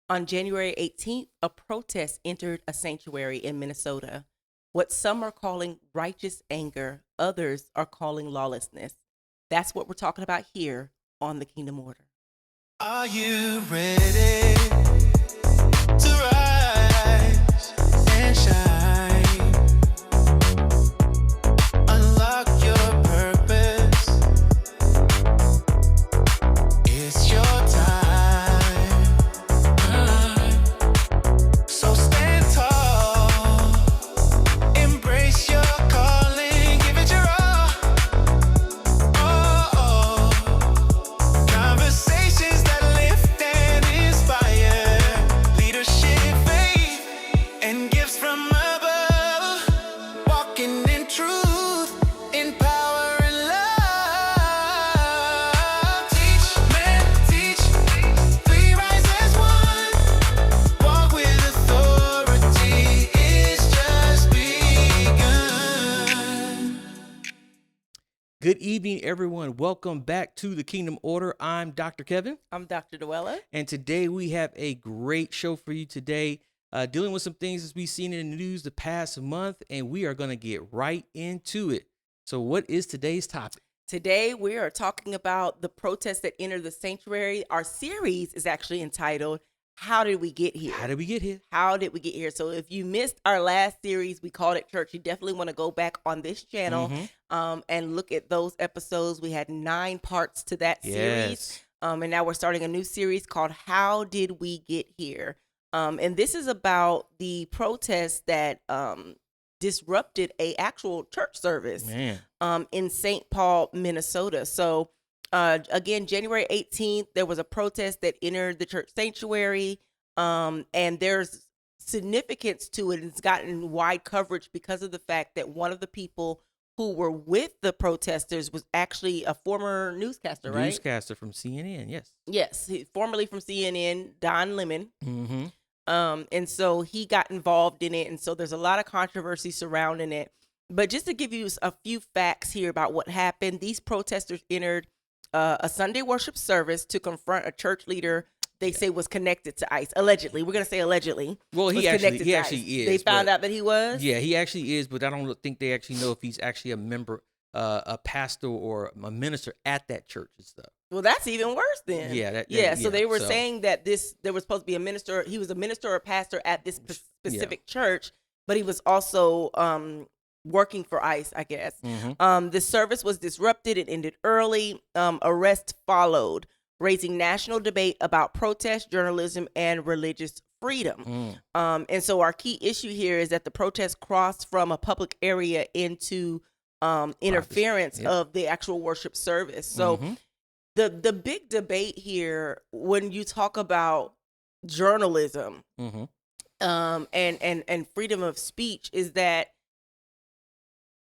On January 18th, a protest entered a sanctuary in Minnesota. What some are calling righteous anger, others are calling lawlessness. That's what we're talking about here on the Kingdom Order. Are you ready to rise and shine? Unlock your purpose. It's your time. So stand tall. Embrace your calling. Give it your all. Conversations that lift and inspire. Leadership, faith, and gifts from above. Walking in truth, in power and love. Teach, man, teach. We rise as one. Walk with authority. It's just begun. Good evening, everyone. Welcome back to the Kingdom Order. I'm Dr. Kevin, I'm Dr. DeWeylla. and today we have a great show for you today, dealing with some things that we've seen in the news the past month, and we are going to get right into it. So what is today's topic? Today, we are talking about the protests that entered the sanctuary. Our series is actually entitled, How Did We Get Here? How did we get here? How did we get here? So if you missed our last series, we called it Church. You definitely want to go back on this channel and look at those episodes. We had 9 parts to that series. Yes. And now we're starting a new series called How Did We Get Here? And this is about the protests that disrupted a actual church service Man. in St. Paul, Minnesota. So again, January 18th, there was a protest that entered the church sanctuary, and there's significance to it. It's gotten wide coverage because of the fact that one of the people who were with the protesters was actually a former newscaster, right? Newscaster from CNN, yes. Yes, formerly from CNN, Don Lemon. Mm-hmm. And so he got involved in it, and so there's a lot of controversy surrounding it. But just to give you a few facts here about what happened, these protesters entered a Sunday worship service to confront a church leader they say was connected to ICE. Allegedly. We're going to say allegedly. Well, was he actually connected to is. They found but- out that he was? Yeah, he actually is, but I don't think they actually know if he's actually a member, a pastor or a minister at that church and stuff. Well, that's even worse then. Yeah, So they were so- saying that there was supposed to be a minister. He was a minister or a pastor at this specific church, but he was also working for ICE, I guess. Mhm. The service was disrupted. It ended early. Arrest followed, raising national debate about protest, journalism, and religious freedom. And so our key issue here is that the protest crossed from a public area into interference Yep. of the actual worship service. So Mhm. the big debate here, when you talk about journalism Mhm. and freedom of speech, is that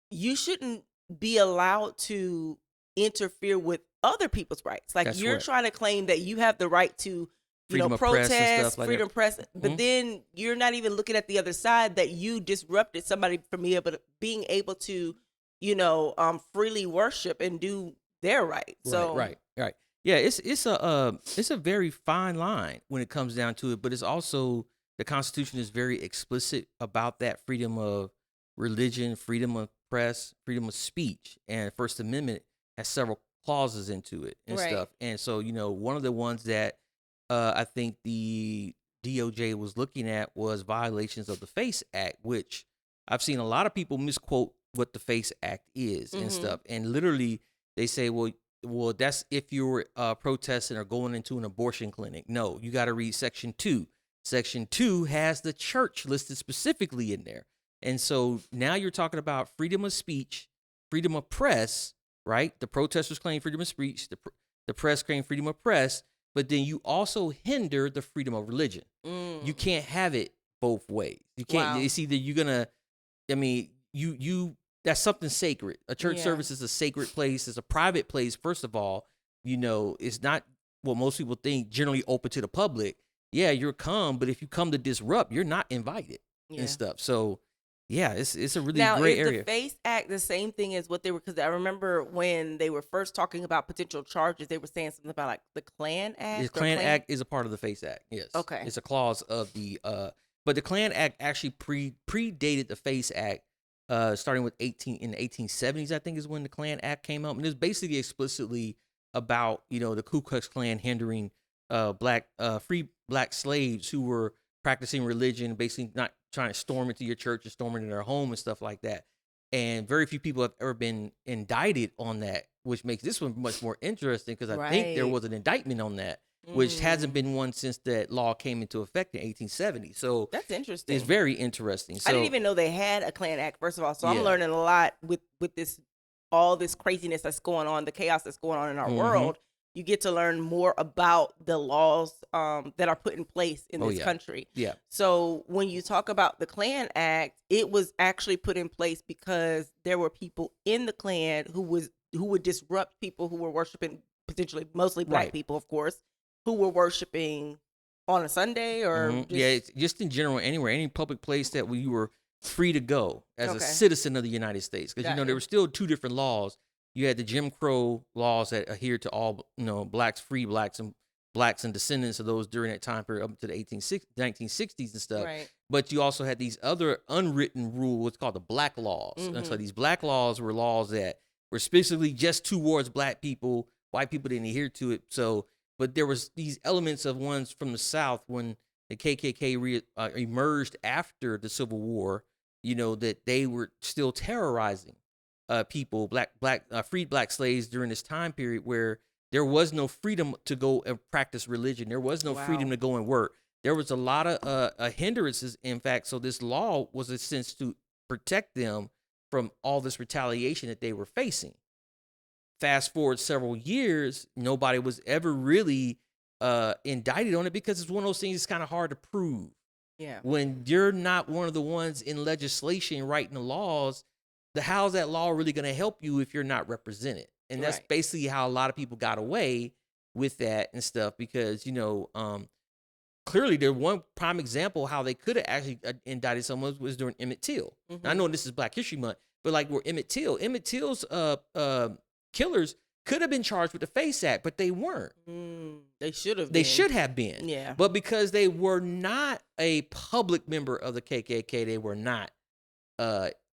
you shouldn't be allowed to interfere with other people's rights. Like That's you're right. trying to claim that you have the right to, Freedom of press and protest, stuff like freedom that. press, but Mhm. then you're not even looking at the other side that you disrupted somebody from being able to, freely worship and do their right. So right. Yeah, it's a very fine line when it comes down to it, but it's also the Constitution is very explicit about that freedom of religion, freedom of press, freedom of speech, and First Amendment has several clauses into it and Right. stuff. And so, one of the ones that I think the DOJ was looking at was violations of the FACE Act, which I've seen a lot of people misquote what the FACE Act is and stuff. And literally they say, well, that's if you're protesting or going into an abortion clinic. No, you got to read Section 2. Section 2 has the church listed specifically in there. And so now you're talking about freedom of speech, freedom of press, right? The protesters claim freedom of speech, the press claim freedom of press, but then you also hinder the freedom of religion. You can't have it both ways. You can't. Wow. It's either you're gonna. I mean, you. That's something sacred. A church Yeah. service is a sacred place. It's a private place. First of all, it's not what most people think. Generally open to the public. Yeah, you're come, but if you come to disrupt, you're not invited Yeah. and stuff. So yeah, it's a really Now, gray is area. the FACE Act the same thing as what they were? Because I remember when they were first talking about potential charges, they were saying something about like the Klan The Act or Klan Act is a part of the FACE Act. Yes. Okay. It's a clause of the but the Klan Act actually predated the FACE Act, starting with in the 1870s, I think is when the Klan Act came up. And it's basically explicitly about, the Ku Klux Klan hindering free black slaves who were practicing religion, basically not trying to storm into your church and storm into their home and stuff like that. And very few people have ever been indicted on that, which makes this one much more interesting because I think there Right. was an indictment on that, which hasn't Mm. been one since that law came into effect in 1870. So That's interesting. it's very interesting. So I didn't even know they had a Klan Act, first of all. So I'm Yeah. learning a lot with this, all this craziness that's going on, the chaos that's going on in our Mhm. world. You get to learn more about the laws that are put in place in Oh, this yeah. country. Yeah. So when you talk about the Klan Act, it was actually put in place because there were people in the Klan who would disrupt people who were worshiping, potentially mostly black Right. people, of course, who were worshiping on a Sunday or Mhm. just Yeah, it's just in general, anywhere, any public place that you were free to go as a Okay. citizen of the United States. Because, Got there you. were still two different laws. You had the Jim Crow laws that adhered to all, blacks, free blacks and descendants of those during that time period up to the 1960s and stuff. right. But you also had these other unwritten rules, what's called the black laws. And so Mhm. these black laws were laws that were specifically just towards black people. White people didn't adhere to it. So, but there was these elements of ones from the South when the KKK emerged after the Civil War, that they were still terrorizing people, freed black slaves during this time period where there was no freedom to go and practice religion. There was no freedom Wow. to go and work. There was a lot of hindrances, in fact. So this law was a sense to protect them from all this retaliation that they were facing. Fast forward several years, nobody was ever really indicted on it because it's one of those things that's kind of hard to prove. Yeah. When you're not one of the ones in legislation writing the laws, how's that law really going to help you if you're not represented? And that's Right. basically how a lot of people got away with that and stuff because, clearly there's one prime example how they could have actually indicted someone was during Emmett Till. Now, I Mhm. know this is Black History Month, but like where Emmett Till's killers could have been charged with the FACE Act, but they weren't. They should have. They should have been. Yeah. But because they were not a public member of the KKK, they were not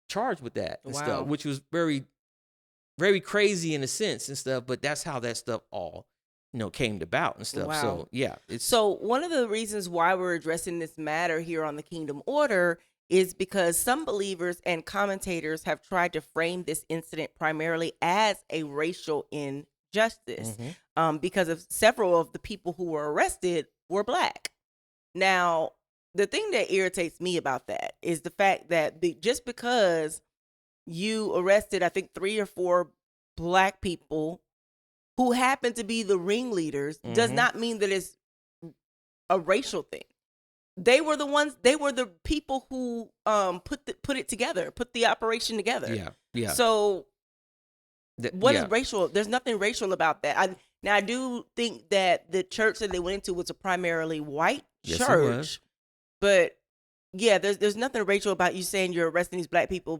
charged with that and Wow. stuff, which was very, very crazy in a sense and stuff. But that's how that stuff all, came about and stuff. Wow. So yeah, So one of the reasons why we're addressing this matter here on the Kingdom Order is because some believers and commentators have tried to frame this incident primarily as a racial injustice, because of several of the people who were arrested were black. Now, the thing that irritates me about that is the fact that just because you arrested, I think, 3 or 4 black people who happen to be the ringleaders does not mean that it's a racial thing. They were the people who put it together, put the operation together. Yeah, yeah. So what is yeah. racial? There's nothing racial about that. I do think that the church that they went into was a primarily white Yes, it church. was. But yeah, there's nothing racial about you saying you're arresting these black people.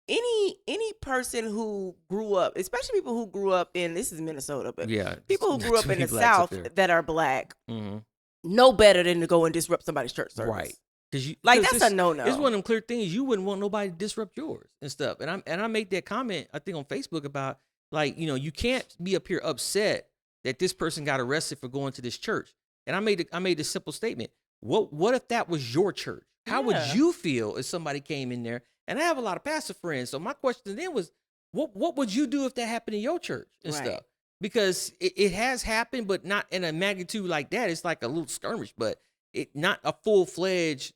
Any person who grew up, especially people who grew up in, this is Minnesota, but Yeah, people who grew up too in the many blacks up South there. that are black Mhm. know better than to go and disrupt somebody's church service. Right. Because That's a no-no. It's one of them clear things. You wouldn't want nobody to disrupt yours and stuff. And I made that comment, I think, on Facebook about, like, you can't be up here upset that this person got arrested for going to this church. And I made a simple statement. What if that was your church? How would Yeah. you feel if somebody came in there? And I have a lot of pastor friends. So my question then was, what would you do if that happened in your church and Right. stuff? Because it has happened, but not in a magnitude like that. It's like a little skirmish, but it not a full-fledged,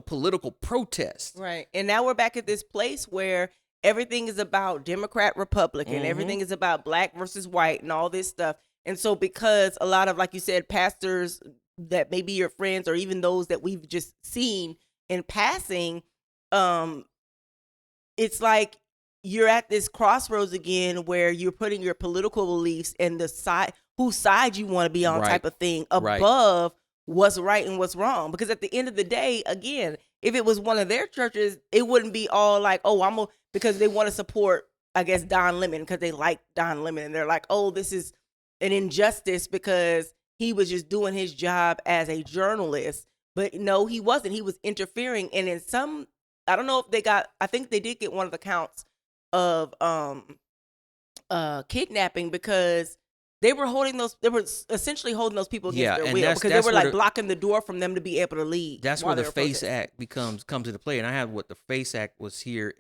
political protest. Right. And now we're back at this place where everything is about Democrat, Republican. Everything is about black versus white and all this stuff. And so because a lot of, like you said, pastors that may be your friends or even those that we've just seen in passing, it's like you're at this crossroads again where you're putting your political beliefs and whose side you want to be on Right. type of thing Right. above what's right and what's wrong. Because at the end of the day, again, if it was one of their churches, it wouldn't be all like, oh, because they want to support, I guess, Don Lemon because they like Don Lemon. And they're like, oh, this is an injustice because he was just doing his job as a journalist. But no, he wasn't. He was interfering. And in some, I don't know if I think they did get one of the counts of kidnapping because they were essentially holding those people against their will because they were like blocking the door from them to be able to leave. That's where the FACE Act comes into play. And I have what the FACE Act was here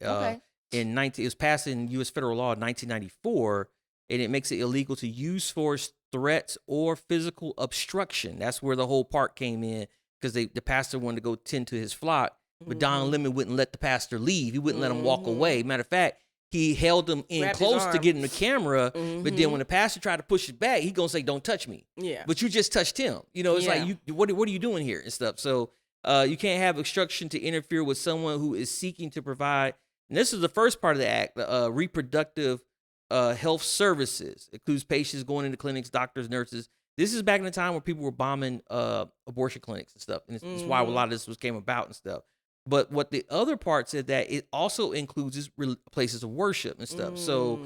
it was passed in U.S. federal law in 1994, and it makes it illegal to use force, threats, or physical obstruction. That's where the whole part came in because the pastor wanted to go tend to his flock, but Don Lemon wouldn't let the pastor leave. He wouldn't let him walk away. Matter of fact, he held him in close to get him the camera, but then when the pastor tried to push it back, he gonna say, "Don't touch me." Yeah. But you just touched him. It's like, what are you doing here and stuff? So you can't have obstruction to interfere with someone who is seeking to provide. And this is the first part of the act: reproductive health services. It includes patients going into clinics, doctors, nurses. This is back in the time where people were bombing abortion clinics and stuff, and it's why a lot of this came about and stuff. But what the other part said that it also includes is places of worship and stuff. So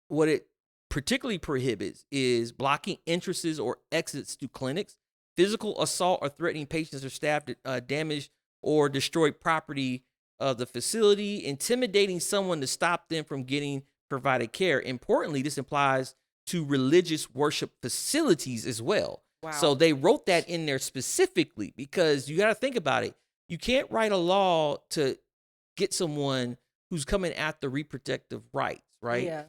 what it particularly prohibits is blocking entrances or exits to clinics, physical assault or threatening patients or staff to damage or destroy property of the facility, intimidating someone to stop them from getting provided care. Importantly, this applies to religious worship facilities as well. Wow. So they wrote that in there specifically because you got to think about it. You can't write a law to get someone who's coming after reproductive rights, right? Yeah.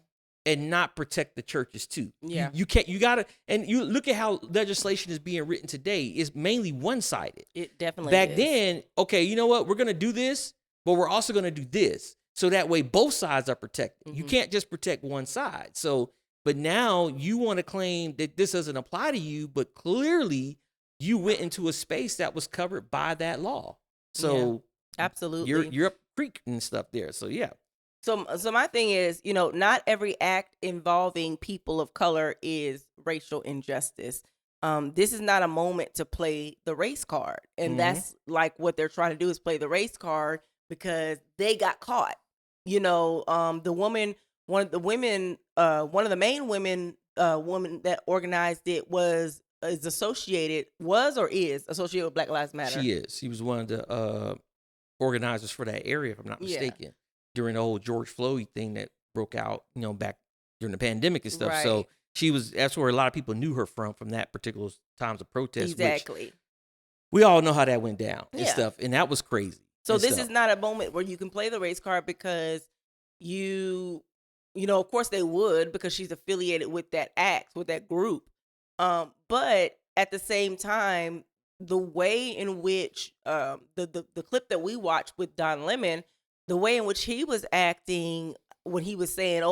And not protect the churches too. Yeah. You can't, you gotta, and you look at how legislation is being written today is mainly one-sided. It definitely Back is. then, okay, you know what? We're going to do this, but we're also going to do this. So that way both sides are protected. You can't just protect one side. So, but now you want to claim that this doesn't apply to you, but clearly you went into a space that was covered by that law. So absolutely, you're up creek and stuff there. So yeah. So my thing is, not every act involving people of color is racial injustice. This is not a moment to play the race card, and that's like what they're trying to do is play the race card because they got caught. The woman, one of the main women that organized it is associated with Black Lives Matter. She is. She was one of the organizers for that area, if I'm not mistaken, during the whole George Floyd thing that broke out, back during the pandemic and stuff. Right. So that's where a lot of people knew her from that particular times of protest. Exactly. We all know how that went down and stuff, and that was crazy. So this is not a moment where you can play the race card because of course they would because she's affiliated with that act, with that group. But at the same time, the way in which the clip that we watched with Don Lemon, the way in which he was acting when he was saying,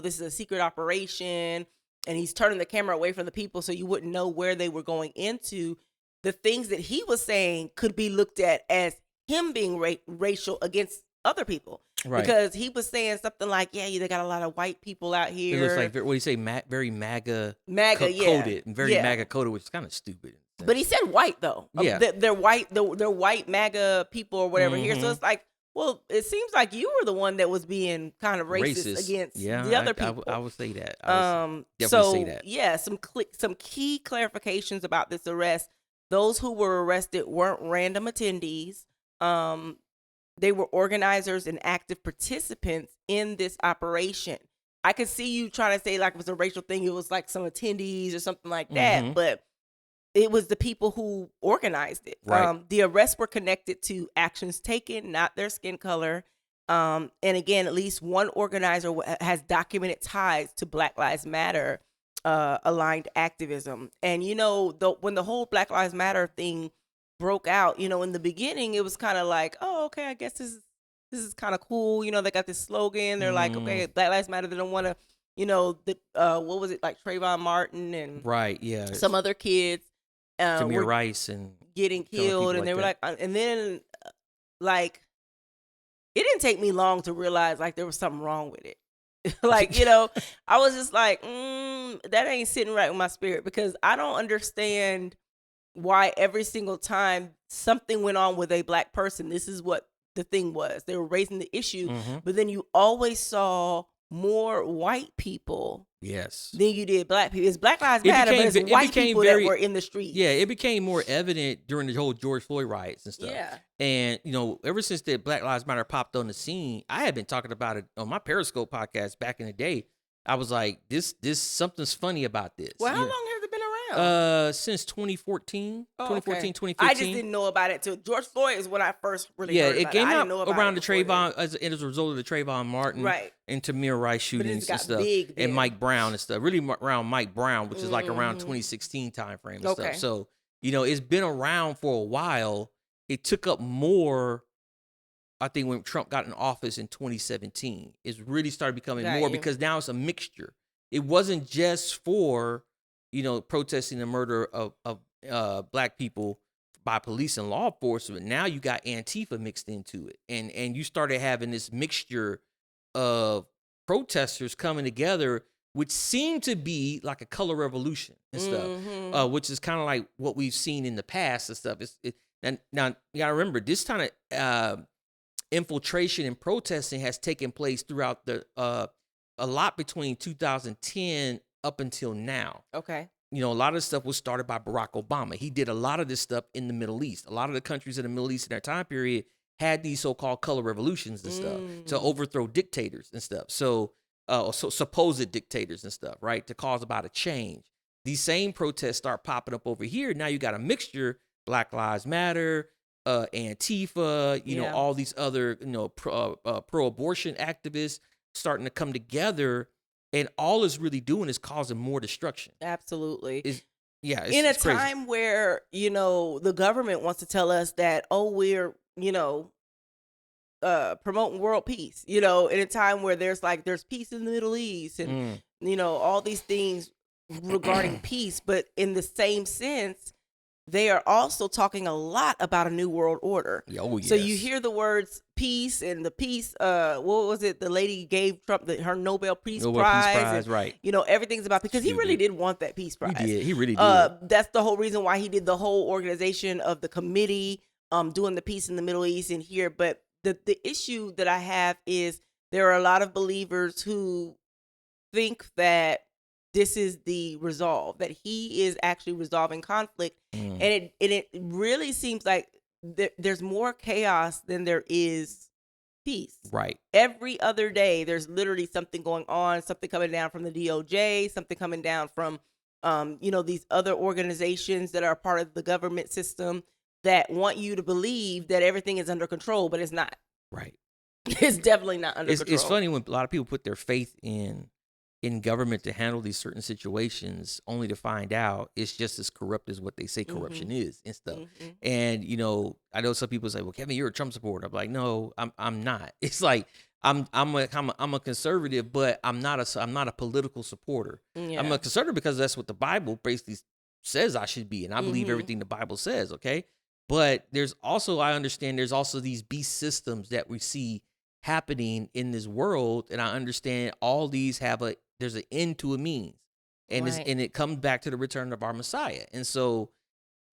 this is a secret operation, and he's turning the camera away from the people so you wouldn't know where they were going into, the things that he was saying could be looked at as him being racial against other people. Right. Because he was saying something like, they got a lot of white people out here. It looks like, what do you say, very MAGA coded, and very MAGA coded, which is kind of stupid. But he said white, though. Yeah. They're white, they're white MAGA people or whatever here. So it's like, well, it seems like you were the one that was being kind of racist against the other people. I would say that. I would definitely say that. Yeah, some key clarifications about this arrest. Those who were arrested weren't random attendees. They were organizers and active participants in this operation. I could see you trying to say like it was a racial thing. It was like some attendees or something like that, but it was the people who organized it. Right. The arrests were connected to actions taken, not their skin color. And again, at least one organizer has documented ties to Black Lives Matter aligned activism. And, when the whole Black Lives Matter thing broke out, in the beginning, it was kind of like, oh, okay, I guess this is kind of cool. They got this slogan. They're like, okay, Black Lives Matter. They don't want to, what was it, like Trayvon Martin and some other kids. Tamir Rice and getting killed. And they were like, and then like, it didn't take me long to realize like there was something wrong with it. Like, I was just like, that ain't sitting right with my spirit because I don't understand why every single time something went on with a black person, this is what the thing was. They were raising the issue, but then you always saw more white people Yes. than you did black people. It's Black Lives It Matter, but became- it's it white became people very- that were in the streets. Yeah, it became more evident during the whole George Floyd riots and stuff. Yeah. And, ever since the Black Lives Matter popped on the scene, I had been talking about it on my Periscope podcast back in the day. I was like, this something's funny about this. Well, how long has it been around? Since 2014, Oh, 2014, okay. 2015. I just didn't know about it till George Floyd is when I first really Yeah, heard it about came I out didn't know about around it the before then. Trayvon as a result of the Trayvon Martin Right. and Tamir Rice But it shootings just and got stuff, big and then. Mike Brown and stuff. Really around Mike Brown, which is like around Mhm. 2016 time frame and Okay. stuff. So it's been around for a while. It took up more. I think when Trump got in office in 2017, it's really started becoming Got more you. because now it's a mixture. It wasn't just for protesting the murder of black people by police and law enforcement. Now you got Antifa mixed into it, and you started having this mixture of protesters coming together, which seemed to be like a color revolution and stuff, Mhm. which is kind of like what we've seen in the past and stuff. And now you gotta remember this kind of infiltration and protesting has taken place throughout a lot between 2010 up until now. Okay. A lot of this stuff was started by Barack Obama. He did a lot of this stuff in the Middle East. A lot of the countries in the Middle East in that time period had these so-called color revolutions and stuff to overthrow dictators and stuff. So supposed dictators and stuff, right? To cause about a change. These same protests start popping up over here. Now you got a mixture, Black Lives Matter, Antifa, Yeah. all these other, pro-abortion activists starting to come together, and all it's really doing is causing more destruction. Absolutely. It's In a crazy. time where, the government wants to tell us that, we're, promoting world peace, in a time where there's peace in the Middle East and, all these things regarding peace. But in the same sense, they are also talking a lot about a new world order. Oh, yes. So you hear the words peace and the peace. What was it? The lady gave Trump her Nobel Peace Prize. And, right. everything's about, because he really did want that peace prize. He really did. That's the whole reason why he did the whole organization of the committee, doing the peace in the Middle East and here. But the issue that I have is there are a lot of believers who think that this is the resolve, that he is actually resolving conflict. And it really seems like there's more chaos than there is peace. Right. Every other day, there's literally something going on, something coming down from the DOJ, something coming down from, these other organizations that are part of the government system that want you to believe that everything is under control, but it's not. Right. It's definitely not under control. It's funny when a lot of people put their faith in government to handle these certain situations, only to find out it's just as corrupt as what they say corruption is and stuff. And I know some people say, "Well, Kevin, you're a Trump supporter." I'm like, "No, I'm not." It's like I'm a conservative, but I'm not a political supporter. Yeah. I'm a conservative because that's what the Bible basically says I should be, and I believe everything the Bible says. Okay, but I understand there's also these beast systems that we see happening in this world, and I understand all these there's an end to a means, and Right. and it comes back to the return of our Messiah. And so,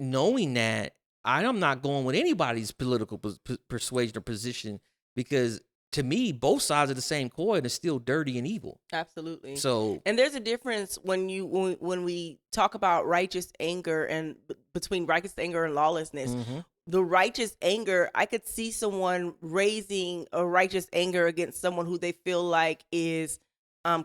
knowing that, I'm not going with anybody's political persuasion or position, because to me, both sides of the same coin are still dirty and evil. Absolutely. So, And there's a difference when we talk about righteous anger and between righteous anger and lawlessness. The righteous anger, I could see someone raising a righteous anger against someone who they feel like is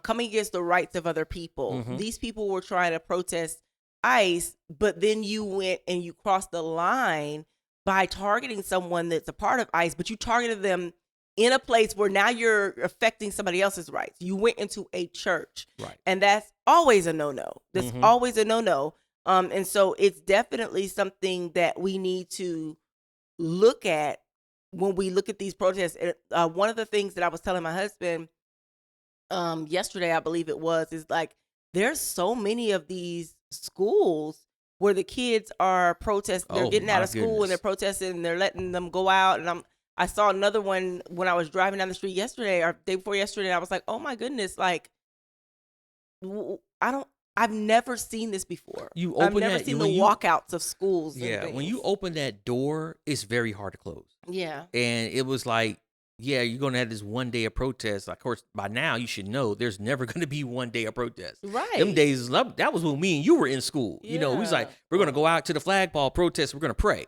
coming against the rights of other people. These people were trying to protest ICE, but then you went and you crossed the line by targeting someone that's a part of ICE, but you targeted them in a place where now you're affecting somebody else's rights. You went into a church. right. And that's always a no-no. That's always a no-no. And so it's definitely something that we need to look at when we look at these protests. One of the things that I was telling my husband yesterday, I believe it was, is like, there's so many of these schools where the kids are protesting. They're getting out of school and they're protesting and they're letting them go out. And I saw another one when I was driving down the street yesterday or day before yesterday. And I was like, oh my goodness, like, I've never seen this before. You I've open never that seen when the you walkouts of schools. and yeah, when things. you open that door, it's very hard to close. Yeah. And it was like, yeah, you're gonna have this one day of protest. Of course, by now you should know there's never gonna be one day of protest. Right. Them days, that was when me and you were in school. You know, we was like, Yeah. we're gonna go out to the flagpole protest. We're gonna pray,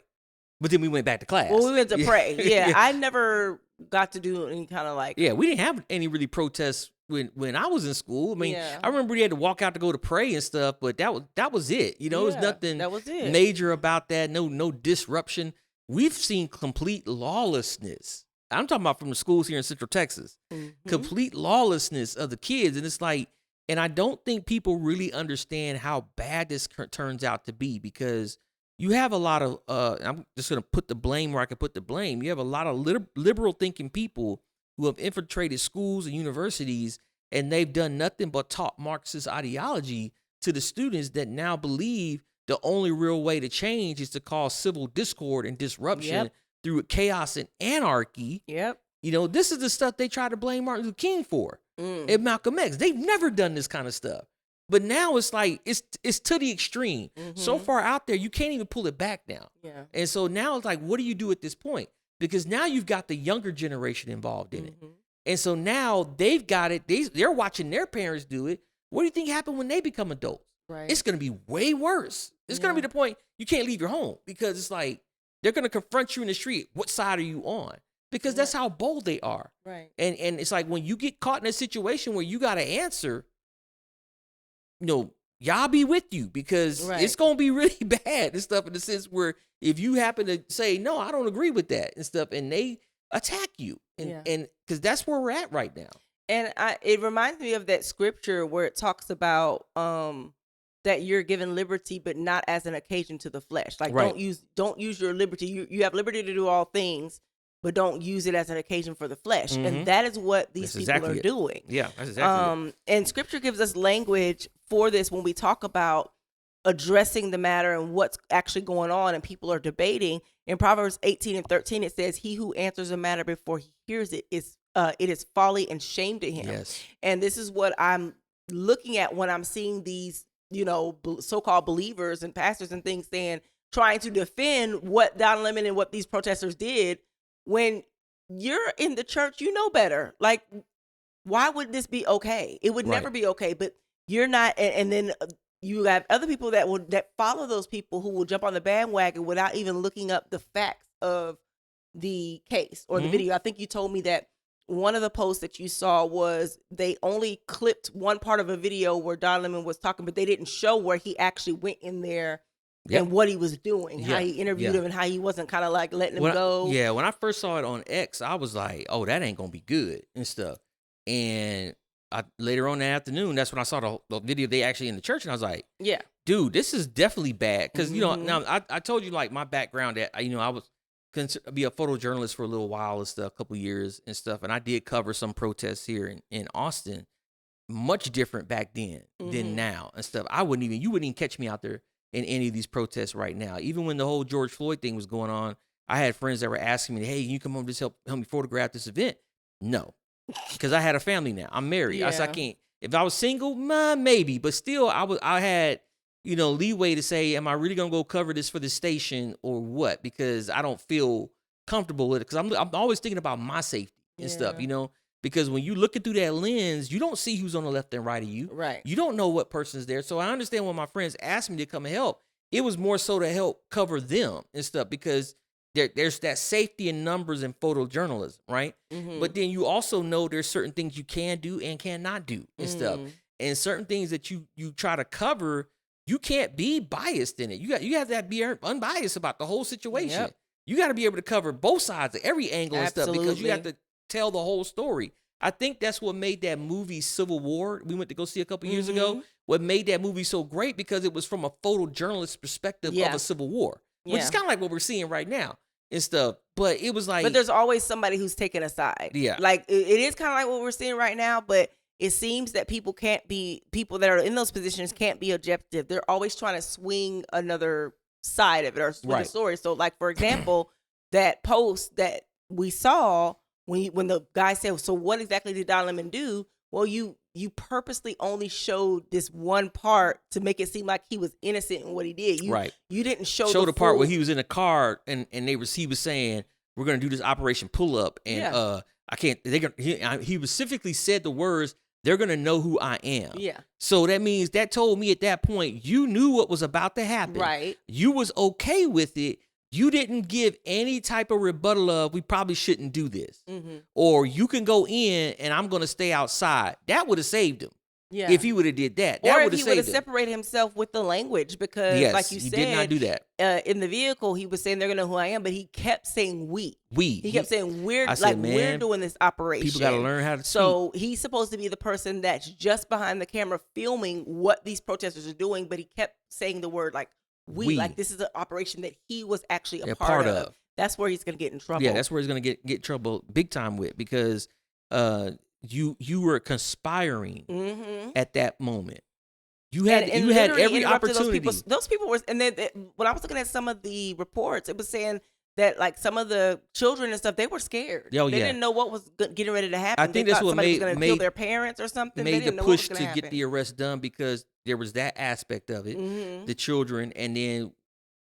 but then we went back to class. Well, we went to Yeah. pray. Yeah. I never got to do any kind of like. Yeah, we didn't have any really protests when I was in school. I mean, Yeah. I remember we had to walk out to go to pray and stuff, but that was it. You know, it was Yeah, nothing that was it. major about that. No disruption. We've seen complete lawlessness. I'm talking about from the schools here in Central Texas. Mhm. Complete lawlessness of the kids, and it's like, and I don't think people really understand how bad this turns out to be, because you have a lot of I'm just going to put the blame where I can put the blame. You have a lot of liberal thinking people who have infiltrated schools and universities, and they've done nothing but taught Marxist ideology to the students that now believe the only real way to change is to cause civil discord and disruption Yep. through chaos and anarchy. Yep. You know, this is the stuff they try to blame Martin Luther King for and Malcolm X. They've never done this kind of stuff. But now it's like, it's to the extreme. So far out there, you can't even pull it back now. Yeah. And so now it's like, what do you do at this point? Because now you've got the younger generation involved in it. And so now they've got it. They're watching their parents do it. What do you think happened when they become adults? Right. It's going to be way worse. It's going to be the point you can't leave your home, because it's like they're going to confront you in the street. What side are you on? Because that's how bold they are. Right. And it's like when you get caught in a situation where you got to answer, you know, y'all be with you, because it's going to be really bad and stuff, in the sense where if you happen to say, no, I don't agree with that and stuff, and they attack you. And because that's where we're at right now. And it reminds me of that scripture where it talks about that you're given liberty, but not as an occasion to the flesh. Like don't use your liberty. You have liberty to do all things, but don't use it as an occasion for the flesh. And that is what these people are doing. Yeah, that's exactly it. And scripture gives us language for this when we talk about addressing the matter and what's actually going on and people are debating. In Proverbs 18:13, it says, he who answers a matter before he hears it is folly and shame to him. Yes. And this is what I'm looking at when I'm seeing these, you know, so-called believers and pastors and things trying to defend what Don Lemon and what these protesters did. When you're in the church, you know better. Like, why would this be okay? It would never be okay, but you're not. And then you have other people that follow those people who will jump on the bandwagon without even looking up the facts of the case or the video. I think you told me that one of the posts that you saw was they only clipped one part of a video where Don Lemon was talking, but they didn't show where he actually went in there and what he was doing, how he interviewed him, and how he wasn't kind of like letting him go. When I first saw it on X, I was like, oh, that ain't going to be good and stuff. And later on in the afternoon, that's when I saw the video they actually in the church, and I was like, yeah, dude, this is definitely bad. Because, you know, now I told you like my background that, you know, I was be a photojournalist for a little while and stuff, a couple years and stuff. And I did cover some protests here in Austin, much different back then than now and stuff. You wouldn't even catch me out there in any of these protests right now. Even when the whole George Floyd thing was going on, I had friends that were asking me, hey, can you come over, just help me photograph this event? No, because I had a family now. I'm married. I said, I can't. If I was single, maybe, but still I had, you know, leeway to say, am I really going to go cover this for the station or what? Because I don't feel comfortable with it. Because I'm always thinking about my safety and stuff, you know? Because when you looking through that lens, you don't see who's on the left and right of you. Right. You don't know what person's there. So I understand when my friends asked me to come and help, it was more so to help cover them and stuff, because there's that safety in numbers in photojournalism, right? But then you also know there's certain things you can do and cannot do and stuff. And certain things that you try to cover, you can't be biased in it. You have to be unbiased about the whole situation. You got to be able to cover both sides of every angle and stuff, because you have to tell the whole story. I think that's what made that movie Civil War, we went to go see a couple years ago, what made that movie so great, because it was from a photojournalist perspective of a civil war, which is kind of like what we're seeing right now and stuff. But it was like, but there's always somebody who's taking a side. Yeah, like it is kind of like what we're seeing right now. But it seems that people that are in those positions can't be objective. They're always trying to swing another side of it or swing the story. So, like for example, that post that we saw when the guy said, "So what exactly did Don Lemon do?" well, you purposely only showed this one part to make it seem like he was innocent in what he did. You didn't show the part where full- he was in a car and he was saying, we're gonna do this Operation Pull Up, and I can't. He specifically said the words, they're gonna know who I am. Yeah. So that means that told me at that point you knew what was about to happen. Right. You was okay with it. You didn't give any type of rebuttal of, we probably shouldn't do this. Mm-hmm. Or you can go in and I'm going to stay outside. That would have saved him. Yeah. If he would have did that. Or That if would have he would have saved him. separated himself with the language, because Yes, like you he said, did not do that. In the vehicle, he was saying they're going to know who I am, but he kept saying we. We. He kept saying we're I said, we're man, doing this operation. People got to learn how to speak. So he's supposed to be the person that's just behind the camera filming what these protesters are doing, but he kept saying the word like we. Like this is an operation that he was actually a part of. That's where he's going to get in trouble. Yeah, that's where he's going to get trouble big time with, because you were conspiring at that moment. You had every opportunity. Those people were, and then when I was looking at some of the reports, it was saying that like some of the children and stuff, they were scared. They didn't know what was getting ready to happen. I think that's what was going to kill their parents or something. Made the push to get the arrest done, because there was that aspect of it, the children, and then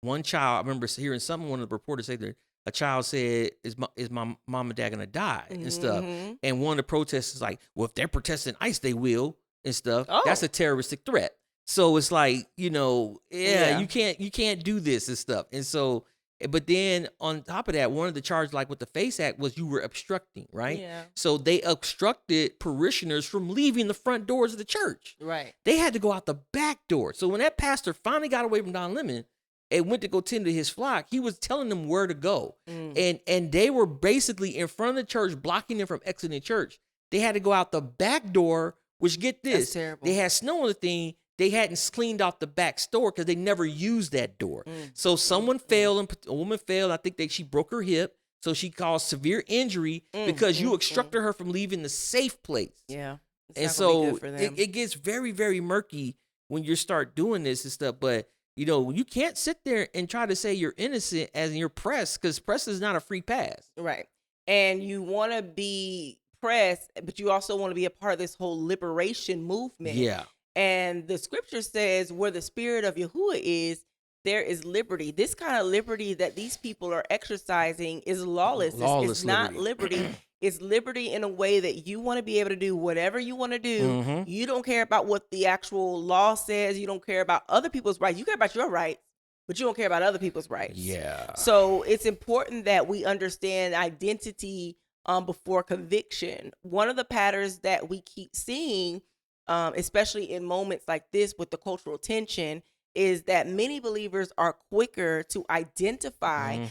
one child. I remember hearing one of the reporters say that a child said, "Is my mom and dad gonna die?" and stuff. And one of the protesters like, "Well, if they're protesting ICE, they will." And stuff. That's a terroristic threat. So it's like, you can't do this and stuff. And so, but then on top of that, one of the charges, like with the FACE Act, was you were obstructing, right? Yeah. So they obstructed parishioners from leaving the front doors of the church. Right. They had to go out the back door. So when that pastor finally got away from Don Lemon and went to go tend to his flock, he was telling them where to go. And they were basically in front of the church, blocking them from exiting the church. They had to go out the back door. Which, get this, they had snow on the thing. They hadn't cleaned off the back door because they never used that door. So someone fell, and a woman fell. I think she broke her hip. So she caused severe injury because you obstructed her from leaving the safe place. Yeah. And so it gets very, very murky when you start doing this and stuff. But, you can't sit there and try to say you're innocent as you're pressed, because press is not a free pass. Right. And you want to be press, but you also want to be a part of this whole liberation movement. Yeah. And the scripture says, where the spirit of Yahuwah is, there is liberty. This kind of liberty that these people are exercising is lawlessness. It's not liberty. It's liberty in a way that you want to be able to do whatever you want to do. You don't care about what the actual law says. You don't care about other people's rights. You care about your rights, but you don't care about other people's rights. Yeah. So it's important that we understand identity before conviction. One of the patterns that we keep seeing, especially in moments like this with the cultural tension, is that many believers are quicker to identify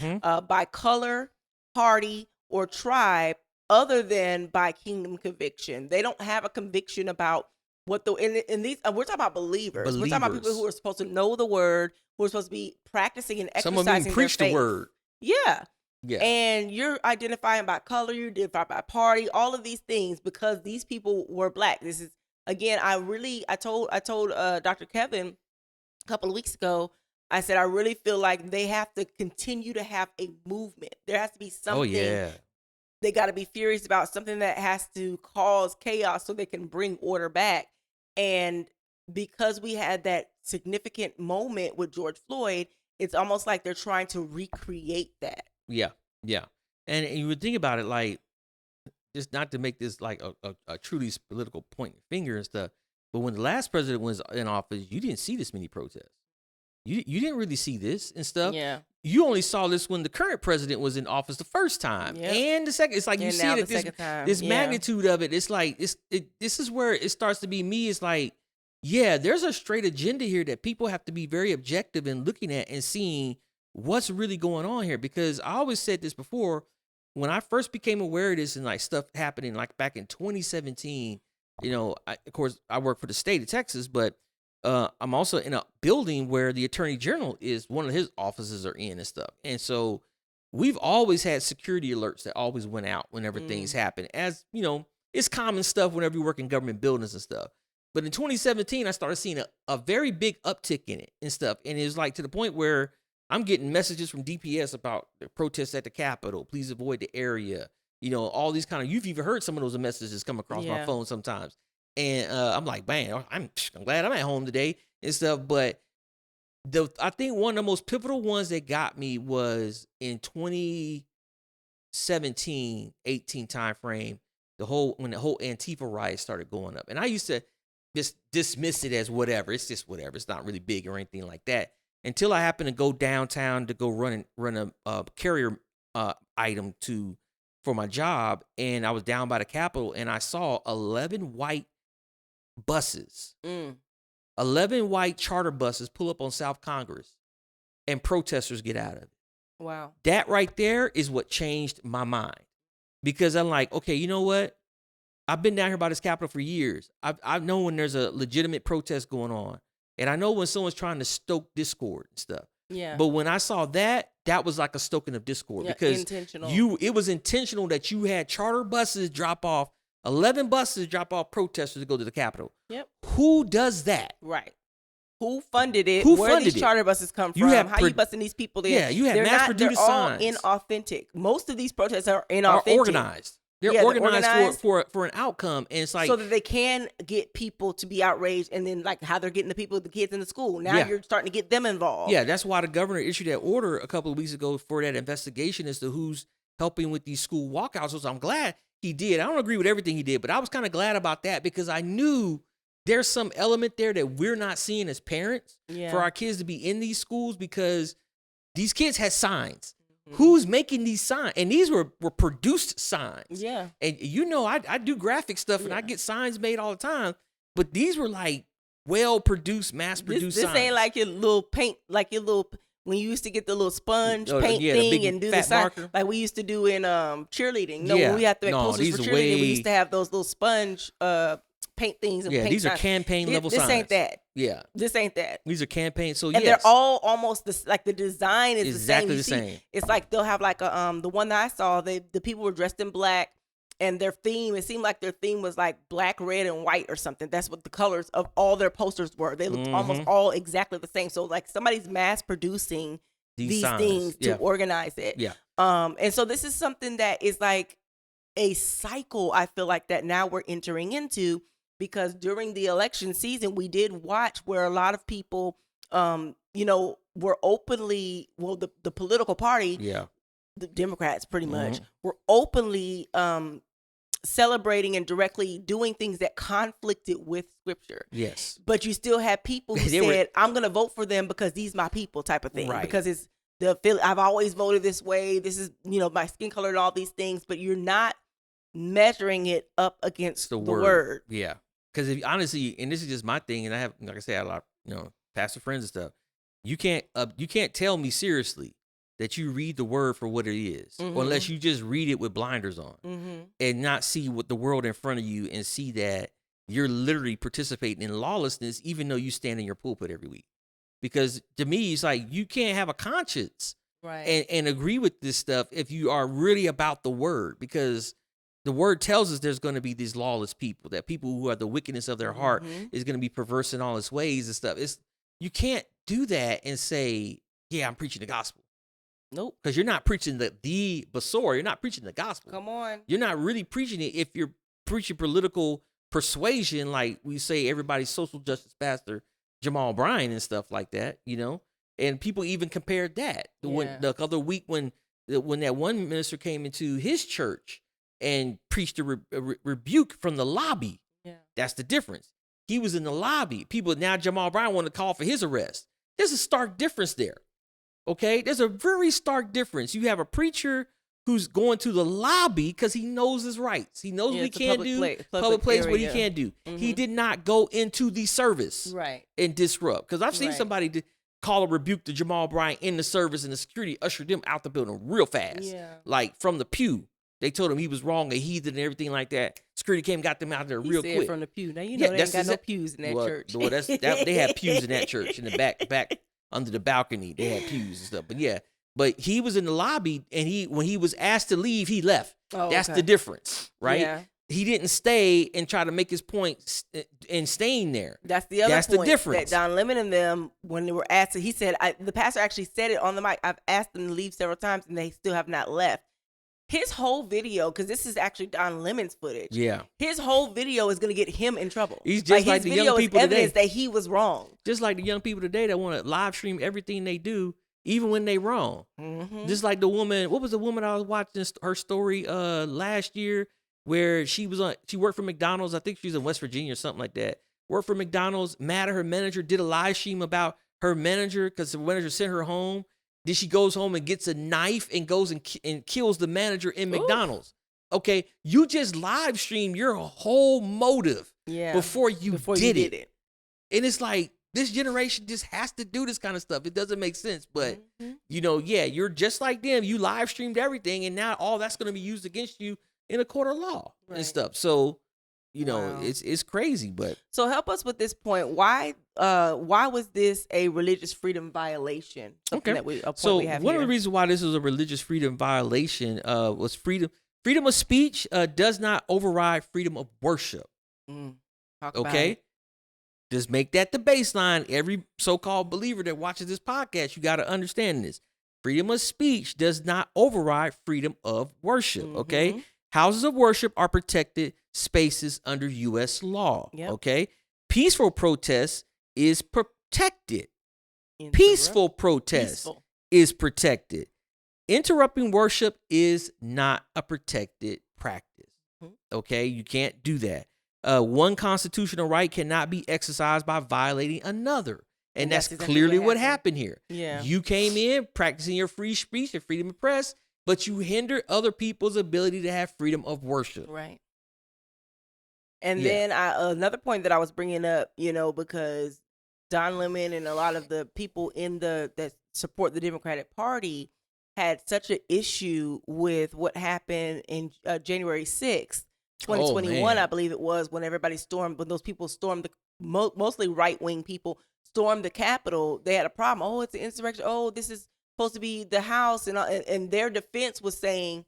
by color, party, or tribe other than by kingdom conviction. They don't have a conviction about what in these. We're talking about believers. We're talking about people who are supposed to know the word, who are supposed to be practicing and exercising some of them preach their faith. The word. Yeah. Yeah. And you're identifying by color, you're identifying by party, all of these things, because these people were black. This is, again, I told Dr. Kevin a couple of weeks ago, I said, I really feel like they have to continue to have a movement. There has to be something. Oh, yeah. They got to be furious about something that has to cause chaos so they can bring order back. And because we had that significant moment with George Floyd, it's almost like they're trying to recreate that. Yeah, yeah. And you would think about it like, just not to make this like a truly political pointing finger and stuff, but when the last president was in office, you didn't see this many protests. You didn't really see this and stuff. Yeah. You only saw this when the current president was in office the first time. Yep. And the second. It's like you see it, this magnitude of it. It's like, this is where it starts to be me. It's like, yeah, there's a straight agenda here that people have to be very objective in looking at and seeing what's really going on here. Because I always said this before, when I first became aware of this and like stuff happening like back in 2017, of course I work for the state of Texas, but I'm also in a building where the attorney general is, one of his offices are in and stuff. And so we've always had security alerts that always went out whenever things happen. As it's common stuff whenever you work in government buildings and stuff. But in 2017, I started seeing a very big uptick in it and stuff. And it was like to the point where I'm getting messages from DPS about the protests at the Capitol. Please avoid the area. all these kind of, you've even heard some of those messages come across my phone sometimes. And I'm like, man, I'm glad I'm at home today and stuff. But I think one of the most pivotal ones that got me was in 2017, 18 time frame, when the whole Antifa riot started going up. And I used to just dismiss it as whatever. It's just whatever. It's not really big or anything like that. Until I happened to go downtown to go run a carrier item for my job, and I was down by the Capitol, and I saw 11 white buses, 11 white charter buses pull up on South Congress, and protesters get out of it. Wow. That right there is what changed my mind, because I'm like, okay, you know what? I've been down here by this Capitol for years. I know when there's a legitimate protest going on, and I know when someone's trying to stoke discord and stuff. Yeah. But when I saw that was like a stoking of discord, because it was intentional that you had charter buses drop off, 11 buses drop off protesters to go to the Capitol. Yep. Who does that? Right. Who funded it? Who Where funded these charter buses come from? How you busting these people in? Yeah, you have mass-produced signs. They're all inauthentic. Most of these protests are inauthentic. Are organized. They're organized for an outcome, and it's like, so that they can get people to be outraged, and then like how they're getting the kids in the school. Now you're starting to get them involved. Yeah, that's why the governor issued that order a couple of weeks ago for that investigation as to who's helping with these school walkouts. So I'm glad he did. I don't agree with everything he did, but I was kind of glad about that, because I knew there's some element there that we're not seeing as parents for our kids to be in these schools, because these kids had signs. Who's making these signs? And these were produced signs. Yeah. And I do graphic stuff, and I get signs made all the time. But these were like well-produced, mass-produced signs. This ain't like your little paint, when you used to get the little sponge paint thing and do the sign, marker, like we used to do in cheerleading. When we had to make posters for cheerleading, we used to have those little sponge paint things. And paint these are signs. campaign level signs. This ain't that. Yeah. This ain't that. These are campaign. So and they're all almost the design is exactly the same. The same. It's like they'll have like the one that I saw, the people were dressed in black, and their theme, it seemed like their theme was like black, red, and white or something. That's what the colors of all their posters were. They looked almost all exactly the same. So like somebody's mass producing these things to organize it. Yeah. And so this is something that is like a cycle, I feel like, that now we're entering into, because during the election season, we did watch where a lot of people, were openly, the political party, the Democrats pretty much, were openly celebrating and directly doing things that conflicted with scripture. Yes. But you still had people who said, I'm going to vote for them because these my people type of thing. Right. Because it's I've always voted this way. This is, my skin color and all these things, but you're not measuring it up against the word. Yeah. Because honestly, and this is just my thing, and I have, like I said, a lot, pastor friends and stuff. You can't tell me seriously that you read the word for what it is, or unless you just read it with blinders on and not see what the world in front of you and see that you're literally participating in lawlessness, even though you stand in your pulpit every week. Because to me, it's like you can't have a conscience and agree with this stuff if you are really about the word, because the word tells us there's going to be these lawless people, that people who are the wickedness of their heart is going to be perverse in all its ways and stuff. You can't do that and say, yeah, I'm preaching the gospel. Nope. Because you're not preaching the Basor. You're not preaching the gospel. Come on. You're not really preaching it if you're preaching political persuasion, like we say everybody's social justice pastor, Jamal Bryan and stuff like that, And people even compared that. The other week when that one minister came into his church and preached a rebuke from the lobby. Yeah. That's the difference. He was in the lobby. Now Jamal Bryan wanted to call for his arrest. There's a stark difference there. Okay? There's a very stark difference. You have a preacher who's going to the lobby because he knows his rights. He knows what he can't do. Public place what he can't do. He did not go into the service and disrupt. Because I've seen somebody call a rebuke to Jamal Bryan in the service, and the security ushered them out the building real fast. Yeah. Like from the pew. They told him he was wrong, a heathen and everything like that. Security came and got them out there real quick. From the pew. Now, they ain't got no pews in that church. Well, they had pews in that church in the back under the balcony. They had pews and stuff. But he was in the lobby, and when he was asked to leave, he left. Oh, that's the difference, right? Yeah. He didn't stay and try to make his point and staying there. That's the other point. The difference. That Don Lemon and them, when they were asked, he said, the pastor actually said it on the mic. I've asked them to leave several times, and they still have not left. his whole video, because this is actually Don Lemon's footage. Yeah. His whole video is going to get him in trouble. He's just like his the video young is people today. evidence that he was wrong. Just like the young people today that want to live stream everything they do, even when they wrong. Just like the woman, what was the woman I was watching her story last year, where she worked for McDonald's. I think she's in West Virginia or something like that. Worked for McDonald's, mad at her manager, did a live stream about her manager because the manager sent her home. Then she goes home and gets a knife and goes and kills the manager in McDonald's. Okay, you just live streamed your whole motive before you did it. And it's like, this generation just has to do this kind of stuff. It doesn't make sense. But, you're just like them. You live streamed everything, and now all that's going to be used against you in a court of law and stuff. So, Wow. it's crazy. But so help us with this point. Why was this a religious freedom violation? Something that we have one here. of the reasons why this is a religious freedom violation was freedom of speech does not override freedom of worship. Talk about Okay. it. Just make that the baseline. Every so-called believer that watches this podcast, you got to understand this. Freedom of speech does not override freedom of worship. Okay. Houses of worship are protected spaces under U.S. law. Yep. Okay. Peaceful protest is protected. Peaceful protest is protected. Interrupting worship is not a protected practice. Okay. You can't do that. One constitutional right cannot be exercised by violating another. And that's exactly clearly what happened here. Yeah. You came in practicing your free speech and freedom of press, but you hindered other people's ability to have freedom of worship. Right. And then another point that I was bringing up, because Don Lemon and a lot of the people that support the Democratic Party had such an issue with what happened in January 6th. 2021, I believe it was, when those people stormed, mostly right-wing people stormed the Capitol. They had a problem. Oh, it's an insurrection. Oh, this is supposed to be the House. And their defense was saying,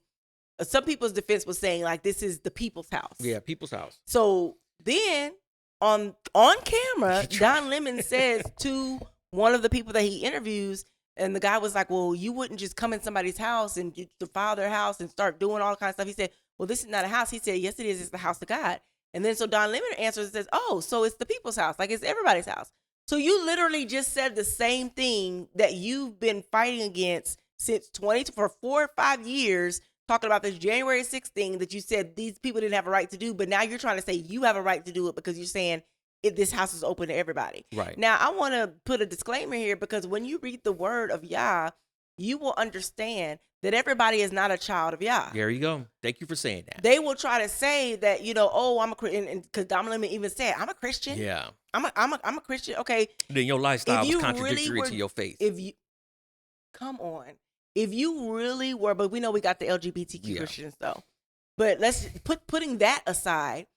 some people's defense was saying, like, this is the people's house. Yeah, people's house. So then on camera, Don Lemon says to one of the people that he interviews, and the guy was like, well, you wouldn't just come in somebody's house and defile their house and start doing all kinds of stuff. He said, well, this is not a house. He said, yes, it is. It's the house of God. And then so Don Lemon answers and says, oh, so it's the people's house. Like, it's everybody's house. So you literally just said the same thing that you've been fighting against for 4 or 5 years, talking about this January 6th thing that you said these people didn't have a right to do. But now you're trying to say you have a right to do it because you're saying this house is open to everybody. Right. Now, I want to put a disclaimer here, because when you read the word of Yah, you will understand that everybody is not a child of Yah. There you go. Thank you for saying that. They will try to say that, oh, I'm a Christian, because Don Lemon even said, I'm a Christian. Yeah. I'm a Christian. Okay. Then your lifestyle was you contradictory really to your faith. Come on. If you really were, but we know we got the LGBTQ Christians though. But let's putting that aside.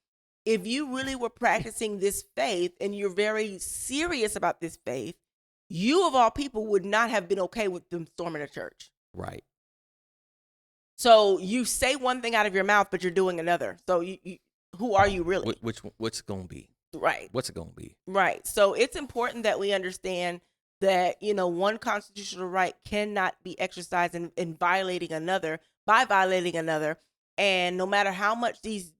If you really were practicing this faith and you're very serious about this faith, you of all people would not have been okay with them storming a church. Right. So you say one thing out of your mouth, but you're doing another. So you who are you really? What's it gonna be? Right. What's it gonna be? Right. So it's important that we understand that, one constitutional right cannot be exercised in violating another by violating another. And no matter how much these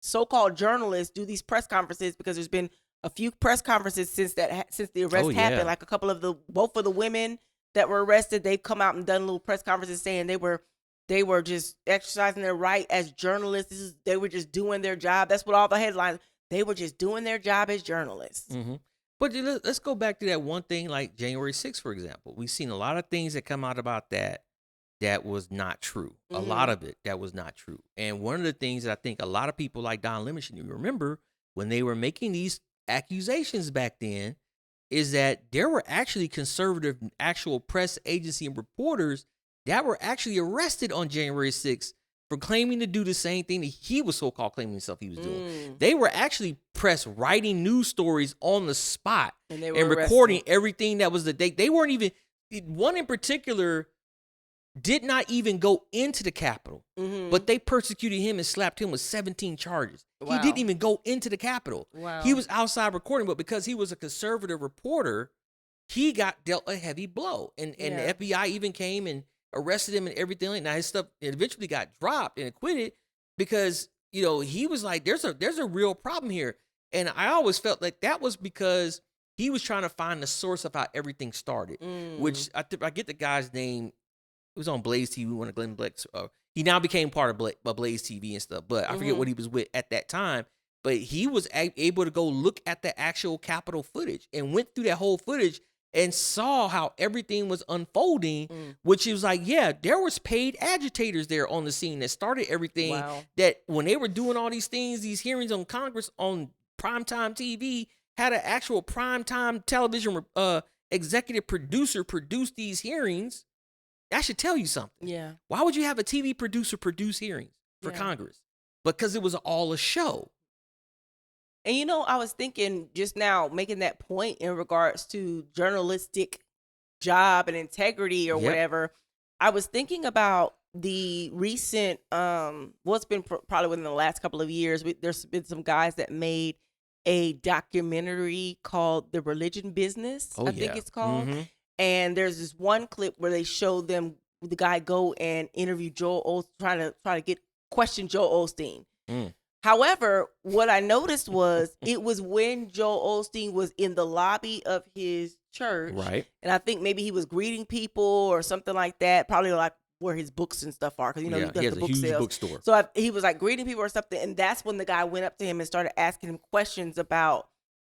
so-called journalists do these press conferences, because there's been a few press conferences since the arrest happened, like both of the women that were arrested, they've come out and done little press conferences saying they were just exercising their right as journalists. They were just doing their job. That's what all the headlines. They were just doing their job as journalists. Mm-hmm. But let's go back to that one thing, like January 6th, for example. We've seen a lot of things that come out about that was not true. A lot of it that was not true. And one of the things that I think a lot of people like Don Lemon should remember when they were making these accusations back then is that there were actually conservative actual press agency and reporters that were actually arrested on January 6th for claiming to do the same thing that he was so-called claiming himself he was doing. They were actually press writing news stories on the spot and recording everything that was they weren't even, one in particular did not even go into the Capitol, but they persecuted him and slapped him with 17 charges. Wow. He didn't even go into the Capitol. Wow. He was outside recording, but because he was a conservative reporter, he got dealt a heavy blow. And the FBI even came and arrested him and everything. Now his stuff eventually got dropped and acquitted because he was like, there's a real problem here, and I always felt like that was because he was trying to find the source of how everything started, which I get the guy's name. It was on Blaze TV, one of Glenn Beck's. He now became part of Blaze TV and stuff, but I forget what he was with at that time. But he was able to go look at the actual Capitol footage and went through that whole footage and saw how everything was unfolding, which he was like, yeah, there was paid agitators there on the scene that started everything. Wow. That when they were doing all these things, these hearings on Congress on primetime TV, had an actual primetime television executive producer produce these hearings. That should tell you something. Yeah. Why would you have a TV producer produce hearings for Congress? Because it was all a show. And I was thinking just now, making that point in regards to journalistic job and integrity or whatever. I was thinking about the recent, what's been probably within the last couple of years. There's been some guys that made a documentary called The Religion Business, I think it's called. And there's this one clip where they show them, the guy go and interview Joel Osteen, try to question Joel Osteen. However, what I noticed was it was when Joel Osteen was in the lobby of his church. Right. And I think maybe he was greeting people or something like that, probably like where his books and stuff are, because he does he has the a book huge sales. bookstore. So he was like greeting people or something, and that's when the guy went up to him and started asking him questions about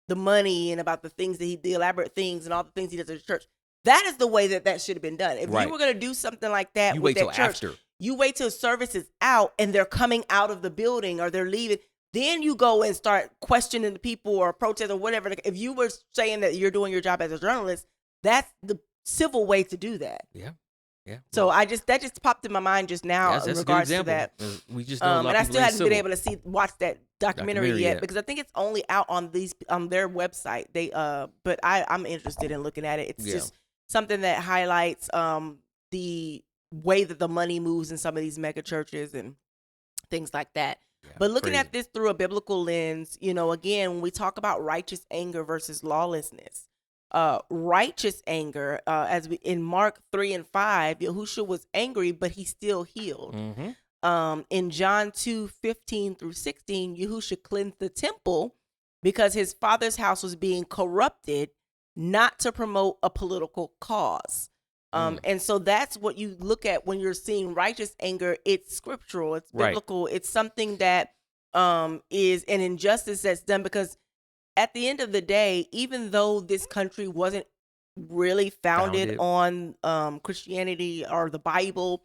the money and about the things that the elaborate things and all the things he does at the church. That is the way that should have been done. If you were going to do something like that you with wait till that church, after. You wait till service is out and they're coming out of the building or they're leaving. Then you go and start questioning the people or protest or whatever. If you were saying that you're doing your job as a journalist, that's the civil way to do that. Yeah. So that just popped in my mind just now in regards to that. We just know a lot and I of still people hadn't been able to watch that documentary yet because I think it's only out on their website. But I'm interested in looking at it. It's just something that highlights the way that the money moves in some of these mega churches and things like that. Yeah, but looking at this through a biblical lens, again, when we talk about righteous anger versus lawlessness, righteous anger, in Mark 3:5, Yahushua was angry, but he still healed. In John 2:15-16, Yahushua cleansed the temple because his father's house was being corrupted, not to promote a political cause. And so that's what you look at when you're seeing righteous anger. It's scriptural, it's biblical, it's something that is an injustice that's done because at the end of the day, even though this country wasn't really founded on Christianity or the Bible,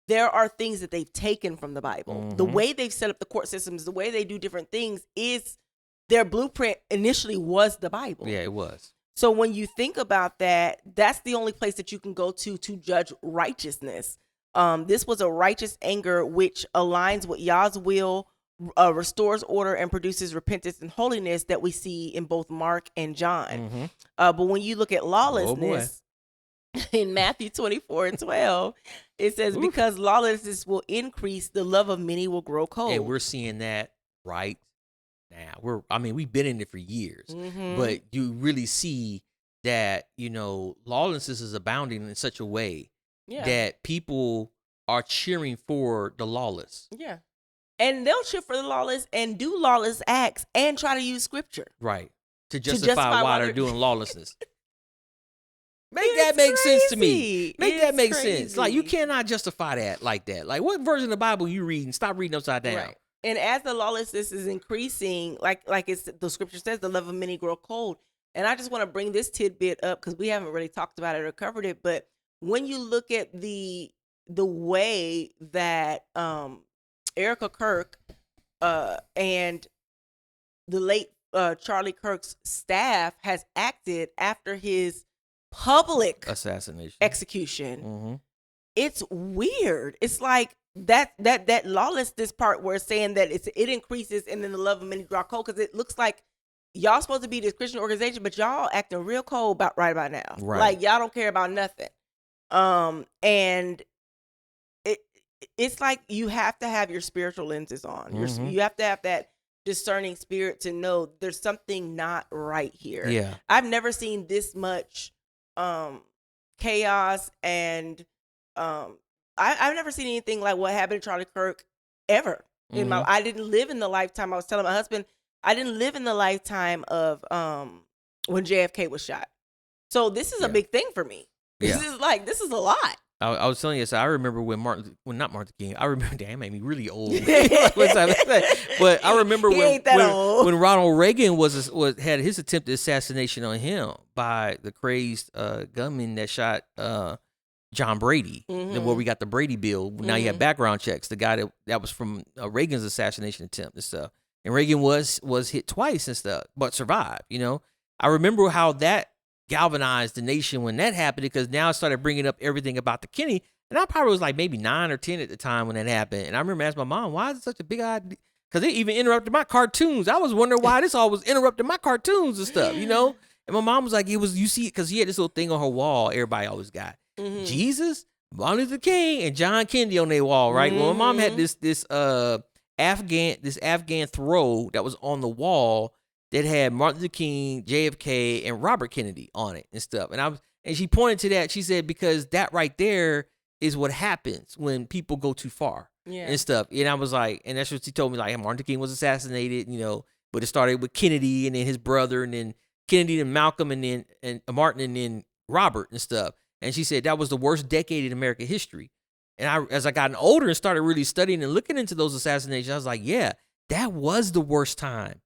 there are things that they've taken from the Bible. The way they've set up the court systems, the way they do different things is their blueprint initially was the Bible. Yeah, it was. So when you think about that, that's the only place that you can go to judge righteousness. This was a righteous anger which aligns with Yah's will, restores order, and produces repentance and holiness that we see in both Mark and John. But when you look at lawlessness in Matthew 24:12, it says, because lawlessness will increase, the love of many will grow cold. And we're seeing that right now. We've been in it for years, but you really see that, lawlessness is abounding in such a way that people are cheering for the lawless. Yeah. And they'll cheer for the lawless and do lawless acts and try to use scripture. Right. To justify why they're doing lawlessness. Make that make sense to me. Make that make sense. Like, you cannot justify that like that. Like, what version of the Bible you reading? Stop reading upside down. Right. And as the lawlessness is increasing, like the scripture says, the love of many grow cold. And I just want to bring this tidbit up because we haven't really talked about it or covered it. But when you look at the way that Erica Kirk and the late Charlie Kirk's staff has acted after his public assassination execution, it's weird. It's like that lawlessness part where it's saying that it increases and then the love of many draw cold, because it looks like y'all supposed to be this Christian organization, but y'all acting real cold right about now. Right. Like y'all don't care about nothing. And it's like you have to have your spiritual lenses on. You have to have that discerning spirit to know there's something not right here. Yeah. I've never seen this much chaos and I've never seen anything like what happened to Charlie Kirk ever in my. I didn't live in the lifetime. I was telling my husband I didn't live in the lifetime of when JFK was shot. So this is a big thing for me. This is a lot. I was telling you, so I remember when not Martin King. I remember, damn, made me really old. But I remember when Ronald Reagan had his attempted assassination on him by the crazed gunman that shot John Brady. Where we got the Brady bill. Now you have background checks. The guy that was from Reagan's assassination attempt and stuff. And Reagan was hit twice and stuff, but survived. You know, I remember how that galvanized the nation when that happened, because now it started bringing up everything about the Kennedy. And I probably was like maybe 9 or 10 at the time when that happened. And I remember asking my mom, why is it such a big idea? Because they even interrupted my cartoons. I was wondering why this all was interrupting my cartoons and stuff, you know? And my mom was like, you see it, because he had this little thing on her wall everybody always got. Jesus, Martin Luther King, and John Kennedy on their wall, right? Well, my mom had this Afghan throw that was on the wall that had Martin Luther King, JFK, and Robert Kennedy on it and stuff. And she pointed to that. She said, because that right there is what happens when people go too far and stuff. And I was like, and that's what she told me, like, Martin Luther King was assassinated, you know, but it started with Kennedy and then his brother and then Kennedy and Malcolm and then Martin and then Robert and stuff. And she said that was the worst decade in American history. And as I gotten older and started really studying and looking into those assassinations, I was like, yeah, that was the worst time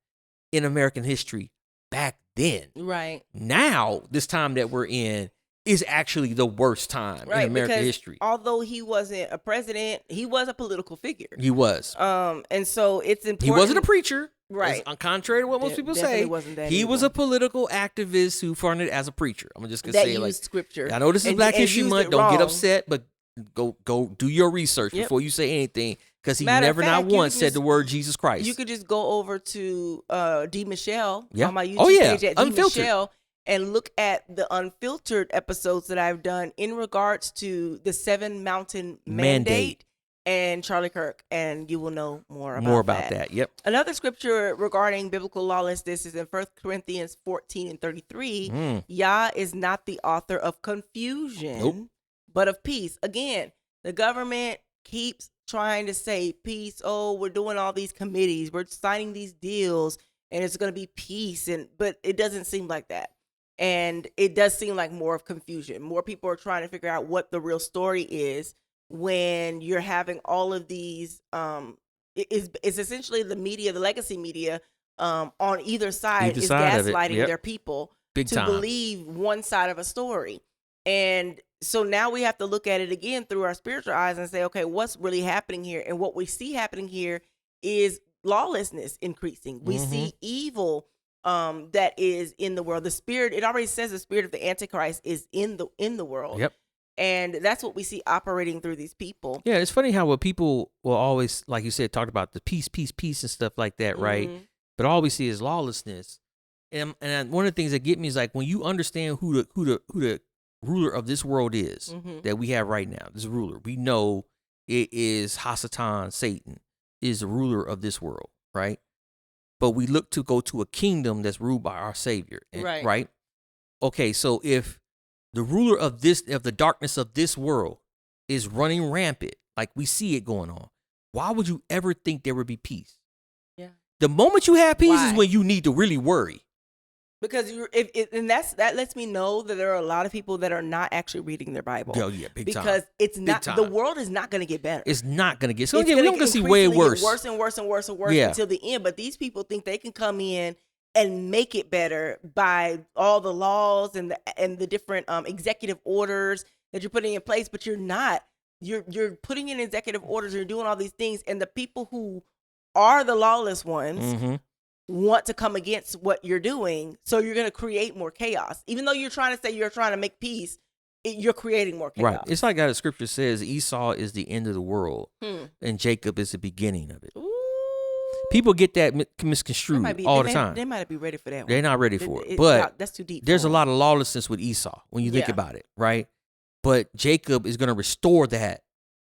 in American history back then. Right. Now, this time that we're in is actually the worst time in American history. Although he wasn't a president, he was a political figure. He was. And so it's important. He wasn't a preacher. Right. Contrary to what most people say, he was a political activist who funded as a preacher. I'm just going to say, like, scripture. I know this is Black History Month. Don't get upset, but go do your research before you say anything, because he never not once said the word Jesus Christ. You could just go over to D. Michelle on my YouTube page at D. Michelle and look at the unfiltered episodes that I've done in regards to the 7 Mountain Mandate and Charlie Kirk, and you will know more about that. Yep. Another scripture regarding biblical lawlessness is in 1 Corinthians 14:33. Yah is not the author of confusion, but of peace. Again, the government keeps trying to say peace. Oh, we're doing all these committees, we're signing these deals, and it's going to be peace. But it doesn't seem like that. And it does seem like more of confusion. More people are trying to figure out what the real story is when you're having all of these. It's essentially the media, the legacy media, on either side is gaslighting their people to believe one side of a story. And so now we have to look at it again through our spiritual eyes and say, okay, what's really happening here? And what we see happening here is lawlessness increasing. We see evil that is in the world. The spirit, it already says the spirit of the Antichrist is in the world. Yep. And that's what we see operating through these people. Yeah, it's funny how people will always, like you said, talk about the peace and stuff like that, right? But all we see is lawlessness. And one of the things that get me is like when you understand who the ruler of this world is that we have right now, this ruler, we know it is Hasatan, Satan, is the ruler of this world, right? But we look to go to a kingdom that's ruled by our Savior, right? Okay, so if the ruler of the darkness of this world is running rampant, like we see it going on, why would you ever think there would be peace? Yeah. The moment you have peace is when you need to really worry. Because that lets me know that there are a lot of people that are not actually reading their Bible. Oh yeah, big time. Because it's not the world is not going to get better. It's not going to get. So we're going to see way worse, worse and worse and worse and worse until the end. But these people think they can come in and make it better by all the laws and the different executive orders that you're putting in place. But you're not. You're putting in executive orders. You're doing all these things, and the people who are the lawless ones want to come against what you're doing, so you're going to create more chaos. Even though you're trying to say you're trying to make peace, you're creating more chaos. Right. It's like how the scripture says Esau is the end of the world and Jacob is the beginning of it. Ooh. People get that misconstrued all the time. They might be ready for that one. They're not ready for it. But that's too deep. There's a lot of lawlessness with Esau when you think about it, right? But Jacob is going to restore that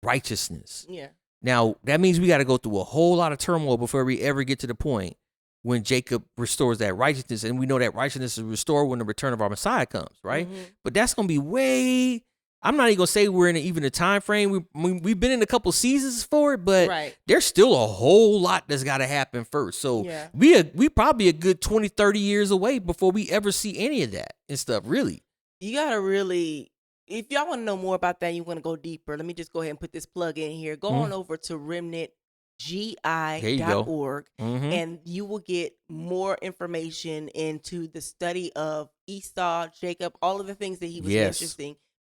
righteousness. Yeah. Now, that means we got to go through a whole lot of turmoil before we ever get to the point when Jacob restores that righteousness. And we know that righteousness is restored when the return of our Messiah comes, right? But that's going to be I'm not even gonna say we're in even a time frame. We've been in a couple seasons for it, but Right. there's still a whole lot that's got to happen first. So Yeah. we probably a good 20, 30 years away before we ever see any of that and stuff. Really. You gotta really, if y'all want to know more about that, you want to go deeper. Let me just go ahead and put this plug in here. Go on over to remnantgi.org, and you will get more information into the study of Esau, Jacob, all of the things that he was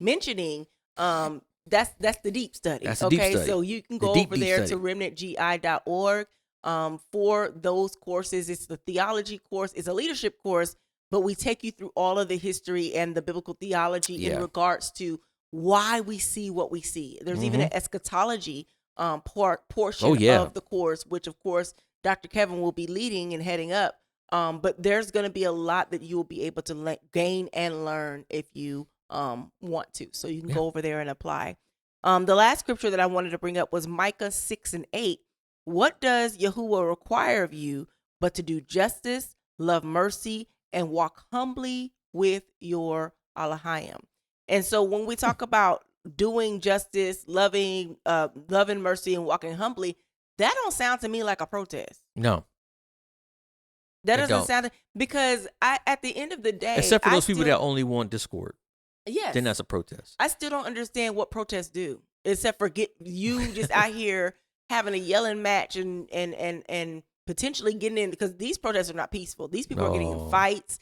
mentioning. That's the deep study. That's the deep study. So you can go over there to remnantgi.org for those courses. It's the theology course. It's a leadership course, but we take you through all of the history and the biblical theology in regards to why we see what we see. There's even an eschatology portion of the course, which of course Dr. Kevin will be leading and heading up. But there's going to be a lot that you will be able to gain and learn if you want to. So you can go over there and apply. The last scripture that I wanted to bring up was Micah 6:8. What does Yahuwah require of you but to do justice, love mercy, and walk humbly with your Elohim? And so when we talk about doing justice, loving mercy, and walking humbly, that don't sound to me like a protest. No. That doesn't sound, because at the end of the day, except for those people that only want discord. Yes. Then that's a protest. I still don't understand what protests do, except for get you just out here having a yelling match and potentially getting in, because these protests are not peaceful. These people are getting in fights.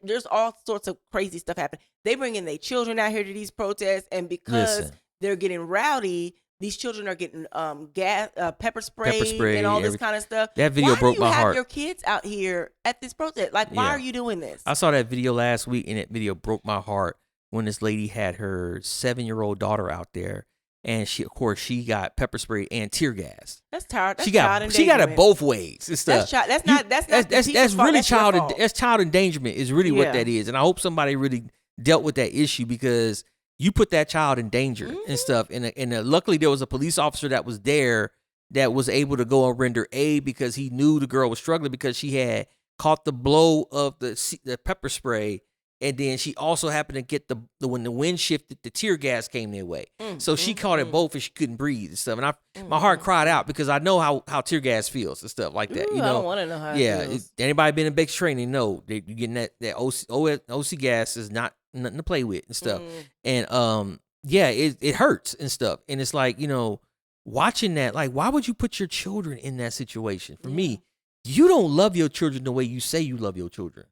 There's all sorts of crazy stuff happening. They bring in their children out here to these protests, and because they're getting rowdy, these children are getting gas, pepper spray, and all this kind of stuff. That video broke my heart. Why do you have your kids out here at this protest? Like, why are you doing this? I saw that video last week, and that video broke my heart when this lady had her 7-year-old daughter out there, and she got pepper spray and tear gas. That's tired. She got it both ways. It's that's really child endangerment is really what that is. And I hope somebody really dealt with that issue, because you put that child in danger and stuff. And luckily there was a police officer that was there that was able to go and render aid, because he knew the girl was struggling because she had caught the blow of the pepper spray. And then she also happened to get when the wind shifted, the tear gas came their way. So she caught it both, and she couldn't breathe and stuff. And my heart cried out, because I know how tear gas feels and stuff like that. I don't want to know how it feels. Anybody been in basic training know that you getting that OC gas is not nothing to play with and stuff. And it hurts and stuff. And it's like, watching that, like, why would you put your children in that situation? For me, you don't love your children the way you say you love your children.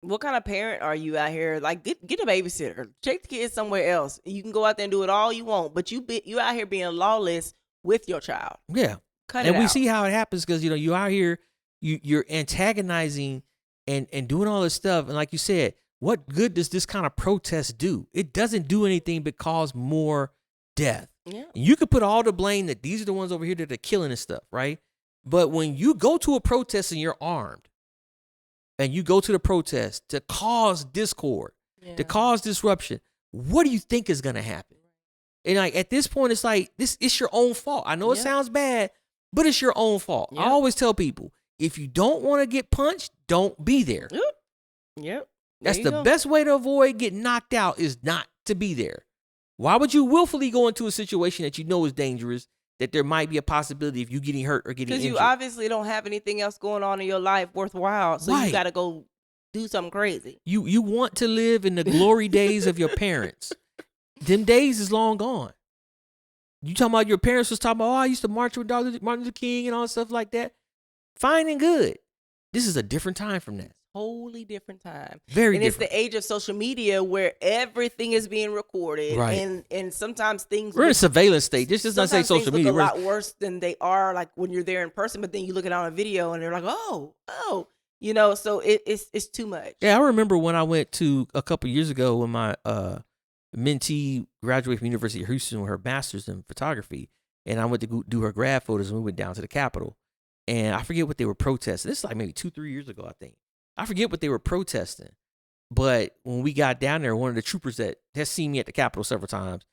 What kind of parent are you out here? Like, get a babysitter. Take the kids somewhere else. You can go out there and do it all you want, but you out here being lawless with your child. Yeah. And we see how it happens, because you out here, you're antagonizing and doing all this stuff. And like you said, what good does this kind of protest do? It doesn't do anything but cause more death. Yeah. And you could put all the blame that these are the ones over here that are killing and stuff, right? But when you go to a protest and you're armed, and you go to the protest to cause discord, to cause disruption, what do you think is going to happen? And like, at this point, it's like, it's your own fault. I know it sounds bad, but it's your own fault. Yep. I always tell people, if you don't want to get punched, don't be there. Yep. That's the best way to avoid getting knocked out, is not to be there. Why would you willfully go into a situation that you know is dangerous, that there might be a possibility of you getting hurt or getting injured? Because you obviously don't have anything else going on in your life worthwhile, so you got to go do something crazy. You want to live in the glory days of your parents. Them days is long gone. You talking about your parents was talking about, I used to march with Martin Luther King and all stuff like that. Fine and good. This is a different time from that. Wholly different time. Very different. And it's the age of social media where everything is being recorded. Right. And sometimes things... We're in a surveillance state. This does not say social media. Look a lot worse than they are, like, when you're there in person, but then you look at it on a video and they're like, oh. So it's too much. Yeah, I remember when I went to, a couple years ago, when my mentee graduated from University of Houston with her master's in photography, and I went to go do her grad photos, and we went down to the Capitol. And I forget what they were protesting. This is like maybe 2-3 years ago, I think. I forget what they were protesting, but when we got down there, one of the troopers that has seen me at the Capitol several times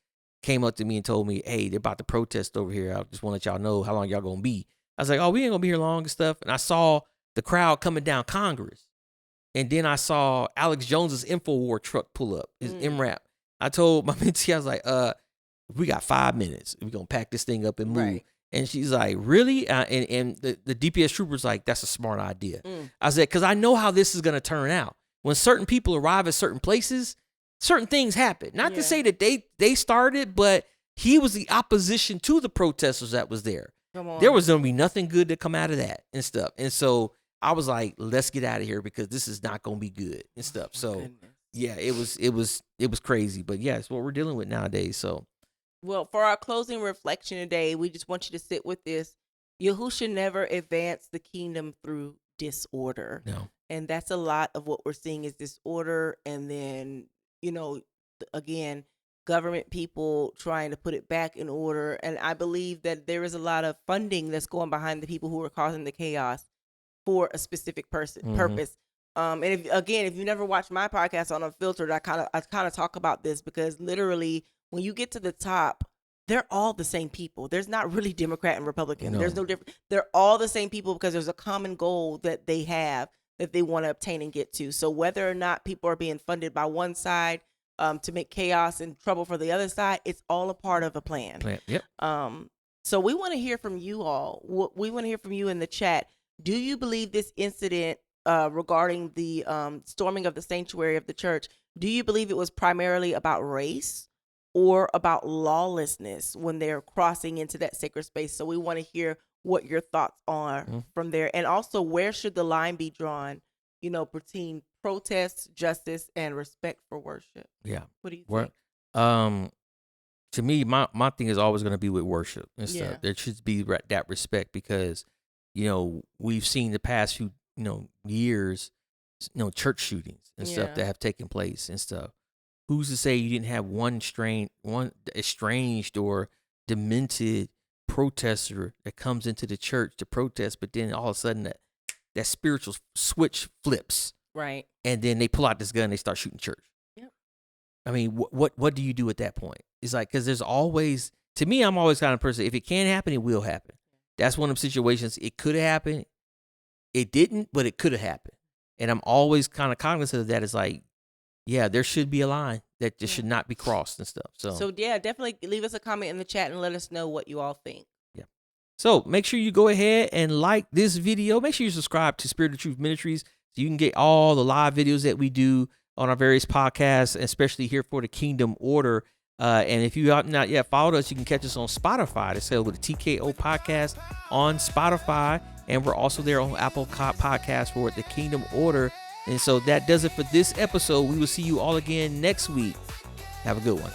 came up to me and told me, hey, they're about to protest over here. I just want to let y'all know how long y'all going to be. I was like, oh, we ain't going to be here long and stuff. And I saw the crowd coming down Congress. And then I saw Alex Jones's InfoWar truck pull up, his MRAP. I told my mentee, I was like, we got 5 minutes. We're going to pack this thing up and move. Right. And she's like, really? And the DPS trooper's like, that's a smart idea. I said, because I know how this is going to turn out. When certain people arrive at certain places, certain things happen. Not to say that they started, but he was the opposition to the protesters that was there. Come on. There was going to be nothing good to come out of that and stuff. And so I was like, let's get out of here because this is not going to be good and stuff. So Goodness. yeah, it was crazy. But yeah, it's what we're dealing with nowadays. So. Well, for our closing reflection today, we just want you to sit with this. Yahushua never advanced the kingdom through disorder. No. And that's a lot of what we're seeing is disorder. And then, again, government people trying to put it back in order. And I believe that there is a lot of funding that's going behind the people who are causing the chaos for a specific purpose. And if you never watched my podcast on Unfiltered, I kind of talk about this because literally when you get to the top, they're all the same people. There's not really Democrat and Republican. No. There's no difference. They're all the same people because there's a common goal that they have that they want to obtain and get to. So whether or not people are being funded by one side to make chaos and trouble for the other side, it's all a part of a plan. Yep. So we want to hear from you all. We want to hear from you in the chat. Do you believe this incident regarding the storming of the sanctuary of the church, do you believe it was primarily about race or about lawlessness when they're crossing into that sacred space? So we want to hear what your thoughts are from there. And also, where should the line be drawn, between protest, justice, and respect for worship? Yeah. What do you think? To me, my thing is always going to be with worship and stuff. Yeah. There should be that respect because, we've seen the past few, years, church shootings and stuff that have taken place and stuff. Who's to say you didn't have one estranged or demented protester that comes into the church to protest, but then all of a sudden that spiritual switch flips, Right. and then they pull out this gun and they start shooting church. Yep. I mean, what do you do at that point? It's like, because there's always, to me, I'm always kind of person, if it can happen, it will happen. That's one of them situations. It could have happened. It didn't, but it could have happened. And I'm always kind of cognizant of that. It's like, yeah, there should be a line that just should not be crossed and stuff. So yeah, definitely leave us a comment in the chat and let us know what you all think. Yeah. So make sure you go ahead and like this video. Make sure you subscribe to Spirit of Truth Ministries so you can get all the live videos that we do on our various podcasts, especially here for the Kingdom Order. And if you have not yet followed us, you can catch us on Spotify. Just go to TKO Podcast on Spotify. And we're also there on Apple Podcast for the Kingdom Order. And so that does it for this episode. We will see you all again next week. Have a good one.